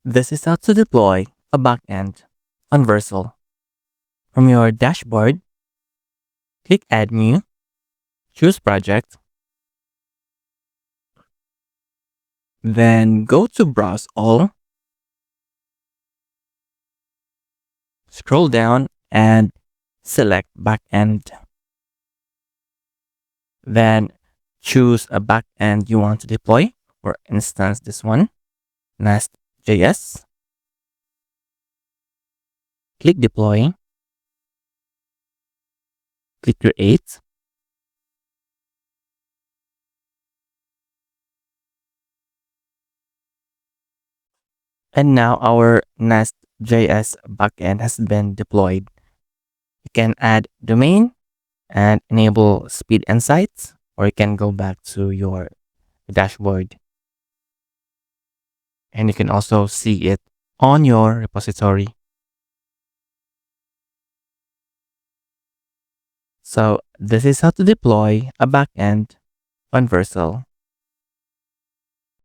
This is how to deploy a backend on Vercel. From your dashboard, click Add New, choose Project, then go to Browse All, scroll down and select Backend. Then choose a backend you want to deploy. For instance, this one, Nest.js. Click Deploy, click Create, and now our Nest.js backend has been deployed. You can add domain and enable speed insights, or you can go back to your dashboard and you can also see it on your repository. So this is how to deploy a backend on Vercel.